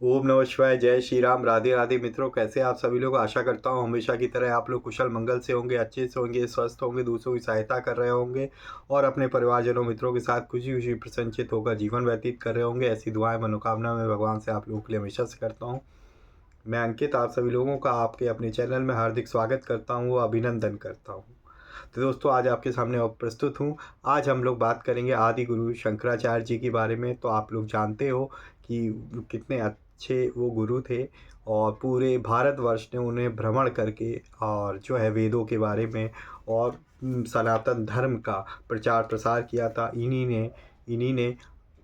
ओम नमः शिवाय, जय श्री राम, राधे राधे मित्रों। कैसे आप सभी लोग? आशा करता हूँ हमेशा की तरह आप लोग कुशल मंगल से होंगे, अच्छे से होंगे, स्वस्थ होंगे, दूसरों की सहायता कर रहे होंगे और अपने परिवारजनों मित्रों के साथ खुशी खुशी प्रसन्नचित होकर जीवन व्यतीत कर रहे होंगे। ऐसी दुआएं मनोकामना मैं भगवान से आप लोगों के लिए हमेशा से करता हूँ। मैं अंकित आप सभी लोगों का आपके अपने चैनल में हार्दिक स्वागत करता हूँ, अभिनंदन करता हूँ। तो दोस्तों, आज आपके सामने अब प्रस्तुत हूँ। आज हम लोग बात करेंगे आदि गुरु शंकराचार्य जी के बारे में। तो आप लोग जानते हो कि कितने अच्छे वो गुरु थे और पूरे भारतवर्ष ने उन्हें भ्रमण करके और जो है वेदों के बारे में और सनातन धर्म का प्रचार प्रसार किया था। इन्हीं ने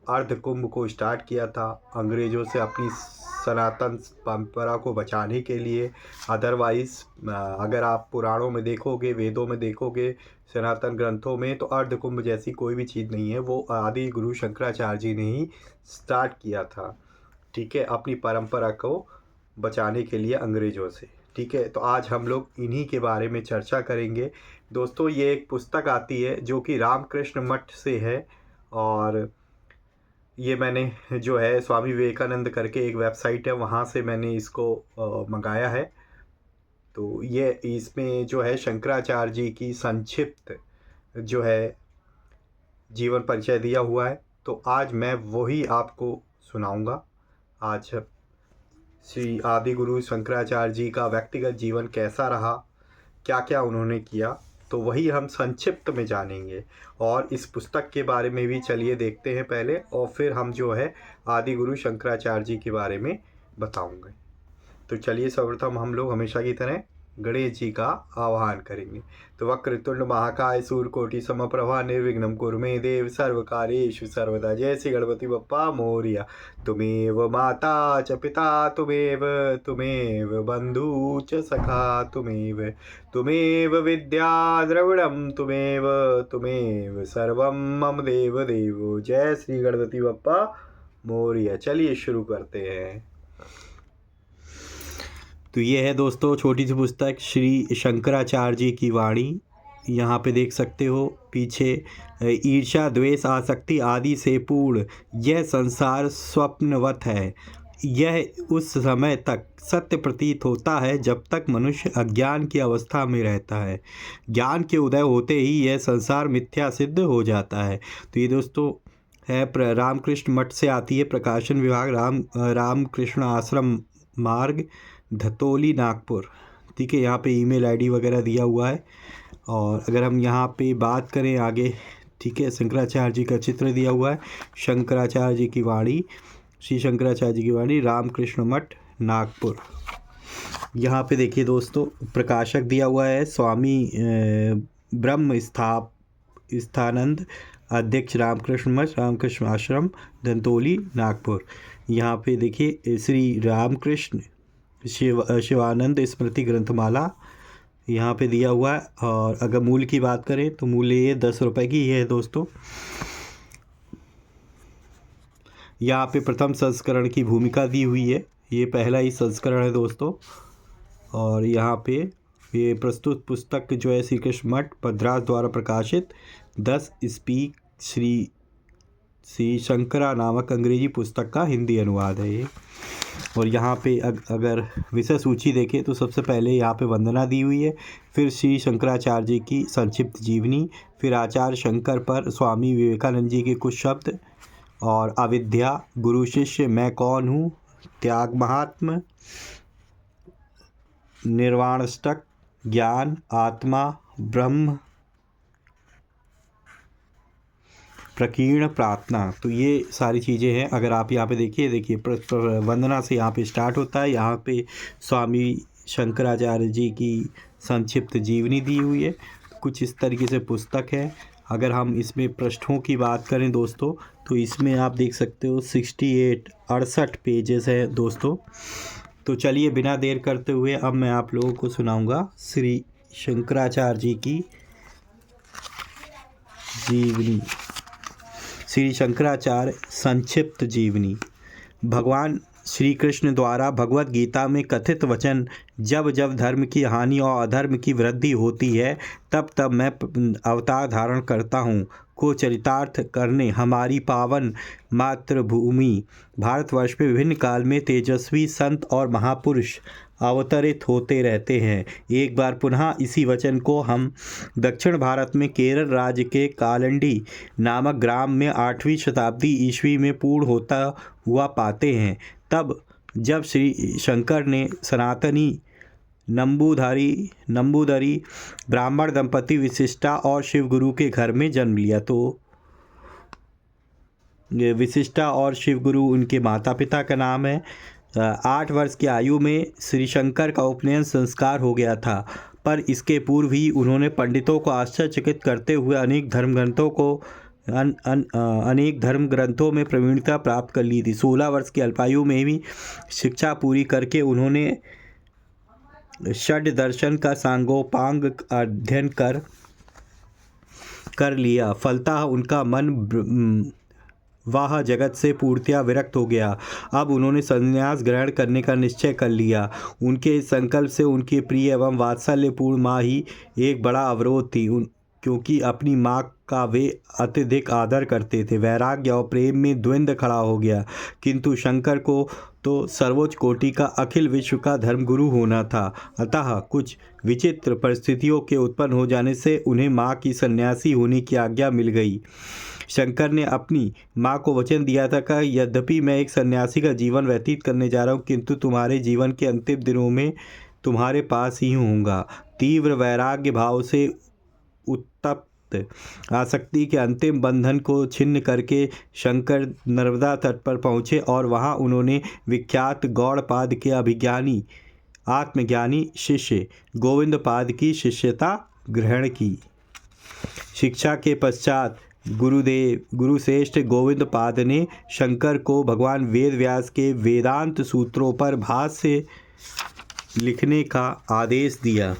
अर्ध कुंभ को स्टार्ट किया था अंग्रेज़ों से अपनी सनातन परंपरा को बचाने के लिए। अदरवाइज़ अगर आप पुराणों में देखोगे, वेदों में देखोगे, सनातन ग्रंथों में, तो अर्ध कुंभ जैसी कोई भी चीज़ नहीं है। वो आदि गुरु शंकराचार्य जी ने ही स्टार्ट किया था, ठीक है, अपनी परंपरा को बचाने के लिए अंग्रेज़ों से। ठीक है, तो आज हम लोग इन्हीं के बारे में चर्चा करेंगे। दोस्तों, ये एक पुस्तक आती है जो कि रामकृष्ण मठ से है और ये मैंने जो है स्वामी विवेकानंद करके एक वेबसाइट है, वहाँ से मैंने इसको मंगाया है। तो ये इसमें जो है शंकराचार्य जी की संक्षिप्त जो है जीवन परिचय दिया हुआ है। तो आज मैं वही आपको सुनाऊंगा। आज श्री आदि गुरु शंकराचार्य जी का व्यक्तिगत जीवन कैसा रहा, क्या क्या उन्होंने किया, तो वही हम संक्षिप्त में जानेंगे। और इस पुस्तक के बारे में भी चलिए देखते हैं पहले, और फिर हम जो है आदि गुरु शंकराचार्य जी के बारे में बताऊंगे। तो चलिए, सर्वप्रथम हम लोग हमेशा की तरह गणेश जी का आह्वान करेंगे। तो वक्रतुंड महाकाय सूर्यकोटि समप्रभा निर्विघ्नं कुरु मे देव सर्वकार्येषु सर्वदा। जय श्री गणपति बप्पा मोरया। तुमेव माता च पिता तुमेव बंधु च सखा तुमेव विद्या द्रविणं तुमेव सर्वं मम देव देवो। जय श्री गणपति बप्पा मोरया। चलिए शुरू करते हैं। तो ये है दोस्तों छोटी सी पुस्तक श्री शंकराचार्य जी की वाणी। यहाँ पे देख सकते हो पीछे, ईर्ष्या द्वेष आसक्ति आदि से पूर्ण यह संसार स्वप्नवत है। यह उस समय तक सत्य प्रतीत होता है जब तक मनुष्य अज्ञान की अवस्था में रहता है। ज्ञान के उदय होते ही यह संसार मिथ्या सिद्ध हो जाता है। तो ये दोस्तों है रामकृष्ण मठ से आती है, प्रकाशन विभाग, रामकृष्ण आश्रम मार्ग, धतौली, नागपुर। ठीक है, यहाँ पे ईमेल आईडी वगैरह दिया हुआ है। और अगर हम यहाँ पे बात करें आगे, ठीक है, शंकराचार्य जी का चित्र दिया हुआ है। शंकराचार्य जी की वाणी, श्री शंकराचार्य जी की वाणी, रामकृष्ण मठ, नागपुर। यहाँ पे देखिए दोस्तों, प्रकाशक दिया हुआ है स्वामी ब्रह्म स्थानंद, अध्यक्ष रामकृष्ण मठ, रामकृष्ण आश्रम, धंतौली, नागपुर। यहाँ पे देखिए श्री रामकृष्ण शिवानंद स्मृति ग्रंथमाला यहाँ पे दिया हुआ है। और अगर मूल्य की बात करें तो मूल्य ये 10 रुपये की है दोस्तों। यहाँ पे प्रथम संस्करण की भूमिका दी हुई है, ये पहला ही संस्करण है दोस्तों। और यहाँ पे ये प्रस्तुत पुस्तक जो है श्री कृष्ण मठ मद्रास द्वारा प्रकाशित 10 स्पीक श्री शंकरा नामक अंग्रेजी पुस्तक का हिंदी अनुवाद है ये। और यहाँ पे अगर विषय सूची देखें तो सबसे पहले यहाँ पे वंदना दी हुई है, फिर श्री शंकराचार्य जी की संक्षिप्त जीवनी, फिर आचार्य शंकर पर स्वामी विवेकानंद जी के कुछ शब्द, और अविद्या, गुरु शिष्य, मैं कौन हूँ, त्याग महात्म, निर्वाणाष्टक, ज्ञान, आत्मा, ब्रह्म, प्रकीर्ण, प्रार्थना। तो ये सारी चीज़ें हैं। अगर आप यहाँ पे देखिए वंदना से यहाँ पे स्टार्ट होता है। यहाँ पे स्वामी शंकराचार्य जी की संक्षिप्त जीवनी दी हुई है। कुछ इस तरीके से पुस्तक है। अगर हम इसमें पृष्ठों की बात करें दोस्तों, तो इसमें आप देख सकते हो 68 पेजेस है दोस्तों। तो चलिए बिना देर करते हुए अब मैं आप लोगों को सुनाऊंगा श्री शंकराचार्य जी की जीवनी। श्री शंकराचार्य संक्षिप्त जीवनी। भगवान श्री कृष्ण द्वारा भगवत गीता में कथित वचन, जब जब धर्म की हानि और अधर्म की वृद्धि होती है तब तब मैं अवतार धारण करता हूँ। को चरितार्थ करने हमारी पावन मातृभूमि भारतवर्ष में विभिन्न काल में तेजस्वी संत और महापुरुष अवतरित होते रहते हैं। एक बार पुनः इसी वचन को हम दक्षिण भारत में केरल राज्य के कालंडी नामक ग्राम में 8वीं शताब्दी ईस्वी में पूर्ण होता हुआ पाते हैं। तब जब श्री शंकर ने सनातनी नंबूदरी ब्राह्मण दंपति विशिष्टा और शिवगुरु के घर में जन्म लिया। तो विशिष्टा और शिवगुरु उनके माता पिता का नाम है। 8 वर्ष की आयु में श्री शंकर का उपनयन संस्कार हो गया था, पर इसके पूर्व ही उन्होंने पंडितों को आश्चर्यचकित करते हुए अनेक धर्म ग्रंथों में प्रवीणता प्राप्त कर ली थी। 16 वर्ष की अल्पायु में भी शिक्षा पूरी करके उन्होंने षड दर्शन का सांगोपांग अध्ययन कर लिया। फलतः उनका मन वह जगत से पूर्णतया विरक्त हो गया। अब उन्होंने संन्यास ग्रहण करने का निश्चय कर लिया। उनके इस संकल्प से उनकी प्रिय एवं वात्सल्यपूर्ण माँ ही एक बड़ा अवरोध थी, क्योंकि अपनी माँ का वे अत्यधिक आदर करते थे। वैराग्य और प्रेम में द्वंद्व खड़ा हो गया, किंतु शंकर को तो सर्वोच्च कोटि का अखिल विश्व का धर्मगुरु होना था। अतः कुछ विचित्र परिस्थितियों के उत्पन्न हो जाने से उन्हें माँ की सन्यासी होने की आज्ञा मिल गई। शंकर ने अपनी माँ को वचन दिया था कि यद्यपि मैं एक सन्यासी का जीवन व्यतीत करने जा रहा हूँ, किंतु तुम्हारे जीवन के अंतिम दिनों में तुम्हारे पास ही होऊंगा। तीव्र वैराग्य भाव से उत्तप्त आसक्ति के अंतिम बंधन को छिन्न करके शंकर नर्मदा तट पर पहुँचे और वहाँ उन्होंने विख्यात गौड़पाद के अभिज्ञानी आत्मज्ञानी शिष्य गोविंदपाद की शिष्यता ग्रहण की। शिक्षा के पश्चात गुरुश्रेष्ठ गोविंदपाद ने शंकर को भगवान वेद व्यास के वेदांत सूत्रों पर भाष्य लिखने का आदेश दिया।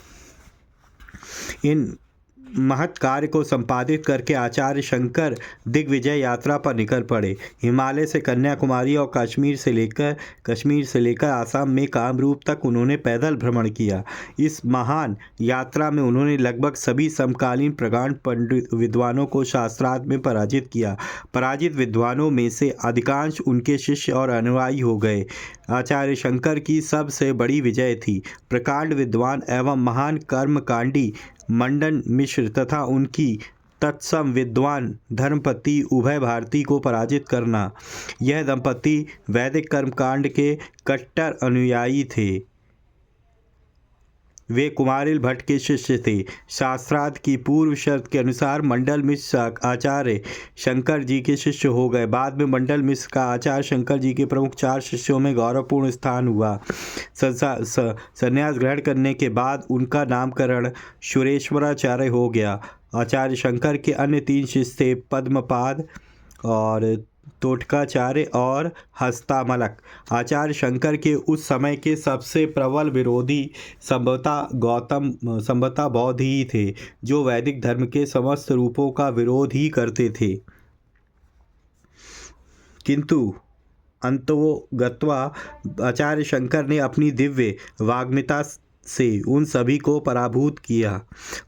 इन महत् कार्य को संपादित करके आचार्य शंकर दिग्विजय यात्रा पर निकल पड़े। हिमालय से कन्याकुमारी और कश्मीर से लेकर आसाम में कामरूप तक उन्होंने पैदल भ्रमण किया। इस महान यात्रा में उन्होंने लगभग सभी समकालीन प्रगाढ़ पंडित विद्वानों को शास्त्रार्थ में पराजित किया। पराजित विद्वानों में से अधिकांश उनके शिष्य और अनुयायी हो गए। आचार्य शंकर की सबसे बड़ी विजय थी प्रकांड विद्वान एवं महान कर्मकांडी मंडन मिश्र तथा उनकी तत्सम विद्वान धर्मपति उभय भारती को पराजित करना। यह दंपति वैदिक कर्मकांड के कट्टर अनुयायी थे। वे कुमारिल भट्ट के शिष्य थे। शास्त्रार्थ की पूर्व शर्त के अनुसार मंडल मिश्र आचार्य शंकर जी के शिष्य हो गए। बाद में मंडल मिश्र का आचार्य शंकर जी के प्रमुख 4 शिष्यों में गौरवपूर्ण स्थान हुआ। संन्यास ग्रहण करने के बाद उनका नामकरण सुरेश्वराचार्य हो गया। आचार्य शंकर के अन्य 3 शिष्य थे पद्मपाद और तोटकाचार्य और हस्तामलक। आचार्य शंकर के उस समय के सबसे प्रबल विरोधी संभवतः बौद्ध ही थे, जो वैदिक धर्म के समस्त रूपों का विरोध ही करते थे। किंतु अंतोगत्वा आचार्य शंकर ने अपनी दिव्य वाग्मिता से उन सभी को पराभूत किया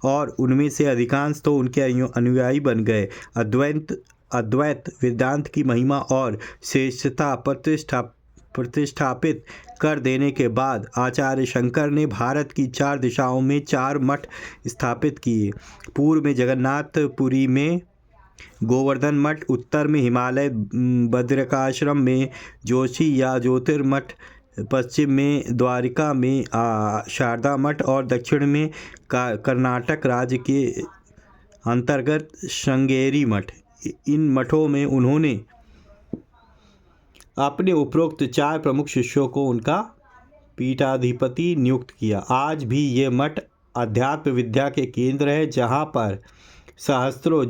और उनमें से अधिकांश तो उनके अनुयायी बन गए। अद्वैत वेदांत की महिमा और श्रेष्ठता प्रतिष्ठापित कर देने के बाद आचार्य शंकर ने भारत की 4 दिशाओं में 4 मठ स्थापित किए। पूर्व में जगन्नाथपुरी में गोवर्धन मठ, उत्तर में हिमालय बद्रिकाश्रम में जोशी या ज्योतिर्मठ, पश्चिम में द्वारिका में शारदा मठ और दक्षिण में कर्नाटक राज्य के अंतर्गत श्रृंगेरी मठ। इन मठों में उन्होंने अपने उपरोक्त 4 प्रमुख शिष्यों को उनका पीठाधिपति नियुक्त किया। आज भी ये मठ अध्यात्म विद्या के केंद्र है, जहाँ पर सहस्त्रों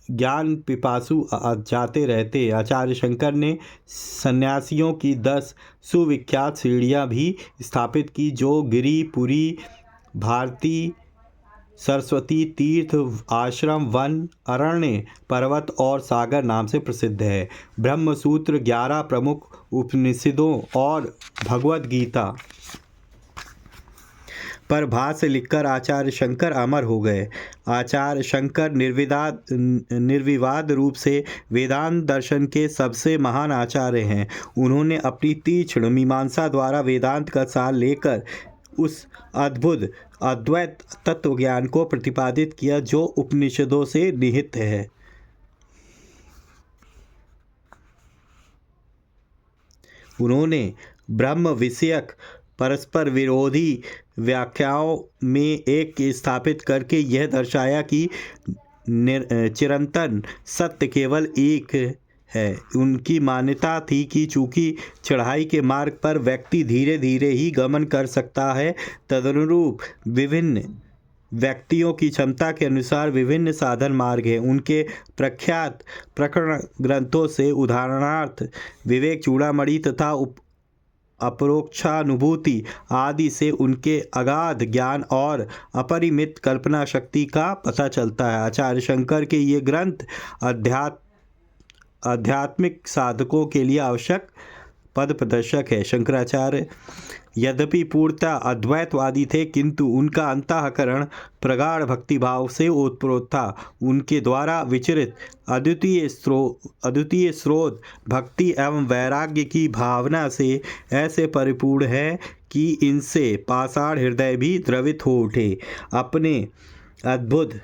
ज्ञान पिपासु जाते रहते। आचार्य शंकर ने सन्यासियों की 10 सुविख्यात सीढ़ियाँ भी स्थापित की, जो गिरि, पुरी, भारती, सरस्वती, तीर्थ, आश्रम, वन, अरण्य, पर्वत और सागर नाम से प्रसिद्ध है। ब्रह्मसूत्र, 11 प्रमुख उपनिषदों और भगवद गीता पर भाष्य लिखकर आचार्य शंकर अमर हो गए। आचार्य शंकर निर्विवाद रूप से वेदांत दर्शन के सबसे महान आचार्य हैं। उन्होंने अपनी तीक्ष्ण मीमांसा द्वारा वेदांत का सार लेकर उस अद्भुत अद्वैत तत्व ज्ञान को प्रतिपादित किया जो उपनिषदों से निहित है। उन्होंने ब्रह्म विषयक परस्पर विरोधी व्याख्याओं में एक स्थापित करके यह दर्शाया कि चिरंतन सत्य केवल एक है। उनकी मान्यता थी कि चूंकि चढ़ाई के मार्ग पर व्यक्ति धीरे धीरे ही गमन कर सकता है, तदनुरूप विभिन्न व्यक्तियों की क्षमता के अनुसार विभिन्न साधन मार्ग हैं। उनके प्रख्यात प्रकरण ग्रंथों से उदाहरणार्थ विवेक चूड़ामणि तथा अपरोक्षानुभूति आदि से उनके अगाध ज्ञान और अपरिमित कल्पना शक्ति का पता चलता है। आचार्य शंकर के ये ग्रंथ आध्यात्मिक साधकों के लिए आवश्यक पद प्रदर्शक है। शंकराचार्य यद्यपि पूर्णतः अद्वैतवादी थे, किंतु उनका अंतःकरण प्रगाढ़ भक्तिभाव से ओतप्रोत था। उनके द्वारा विचरित अद्वितीय स्रोत भक्ति एवं वैराग्य की भावना से ऐसे परिपूर्ण है कि इनसे पाषाण हृदय भी द्रवित हो उठे। अपने अद्भुत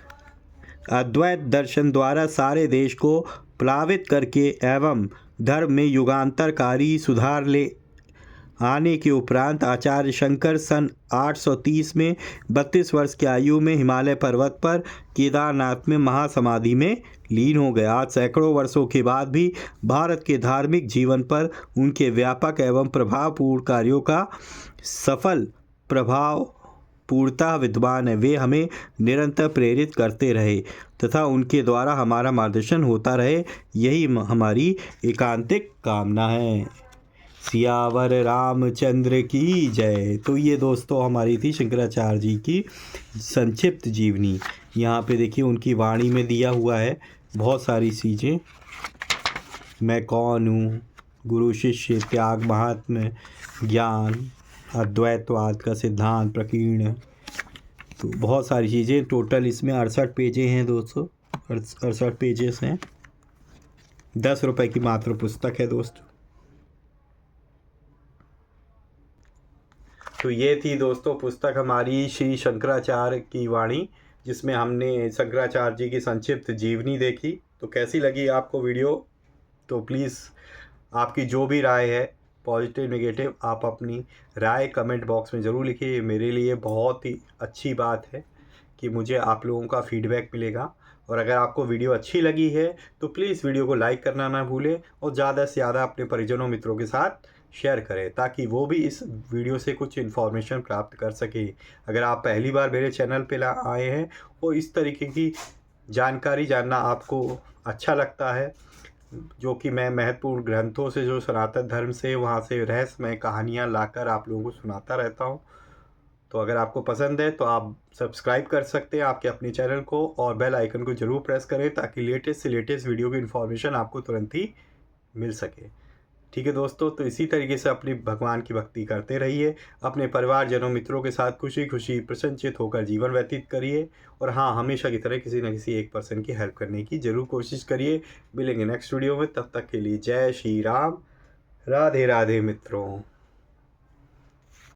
अद्वैत दर्शन द्वारा सारे देश को प्लावित करके एवं धर्म में युगांतरकारी सुधार ले आने के उपरांत आचार्य शंकर सन 830 में 32 वर्ष की आयु में हिमालय पर्वत पर केदारनाथ में महासमाधि में लीन हो गए। आज सैकड़ों वर्षों के बाद भी भारत के धार्मिक जीवन पर उनके व्यापक एवं प्रभावपूर्ण कार्यों का सफल प्रभाव पूर्णतः विद्वान है। वे हमें निरंतर प्रेरित करते रहे तथा उनके द्वारा हमारा मार्गदर्शन होता रहे, यही हमारी एकांतिक कामना है। सियावर रामचंद्र की जय। तो ये दोस्तों हमारी थी शंकराचार्य जी की संक्षिप्त जीवनी। यहाँ पे देखिए उनकी वाणी में दिया हुआ है बहुत सारी चीज़ें। मैं कौन हूँ, गुरु शिष्य, त्याग, महात्म्य, ज्ञान, अद्वैतवाद का सिद्धांत, प्रकीर्ण, तो बहुत सारी चीज़ें। टोटल इसमें 68 पेजें हैं दोस्तों, 68 पेजेस हैं। 10 रुपये की मात्र पुस्तक है दोस्तों। तो ये थी दोस्तों पुस्तक हमारी श्री शंकराचार्य की वाणी, जिसमें हमने शंकराचार्य जी की संक्षिप्त जीवनी देखी। तो कैसी लगी आपको वीडियो? तो प्लीज़ आपकी जो भी राय है, पॉजिटिव नेगेटिव, आप अपनी राय कमेंट बॉक्स में ज़रूर लिखिए। मेरे लिए बहुत ही अच्छी बात है कि मुझे आप लोगों का फीडबैक मिलेगा। और अगर आपको वीडियो अच्छी लगी है तो प्लीज़ वीडियो को लाइक करना ना भूलें और ज़्यादा से ज़्यादा अपने परिजनों मित्रों के साथ शेयर करें, ताकि वो भी इस वीडियो से कुछ इन्फॉर्मेशन प्राप्त कर सके। अगर आप पहली बार मेरे चैनल पे आए हैं और इस तरीके की जानकारी जानना आपको अच्छा लगता है, जो कि मैं महत्वपूर्ण ग्रंथों से, जो सनातन धर्म से, वहाँ से रहस्यमय कहानियाँ लाकर आप लोगों को सुनाता रहता हूँ, तो अगर आपको पसंद है तो आप सब्सक्राइब कर सकते हैं आपके अपने चैनल को और बेल आइकन को ज़रूर प्रेस करें, ताकि लेटेस्ट से लेटेस्ट वीडियो की इन्फॉर्मेशन आपको तुरंत ही मिल सके। ठीक है दोस्तों, तो इसी तरीके से अपनी भगवान की भक्ति करते रहिए, अपने परिवारजनों मित्रों के साथ खुशी खुशी प्रसन्नचित होकर जीवन व्यतीत करिए। और हाँ, हमेशा की तरह किसी न किसी एक पर्सन की हेल्प करने की ज़रूर कोशिश करिए। मिलेंगे नेक्स्ट वीडियो में, तब तक के लिए जय श्री राम, राधे राधे मित्रों।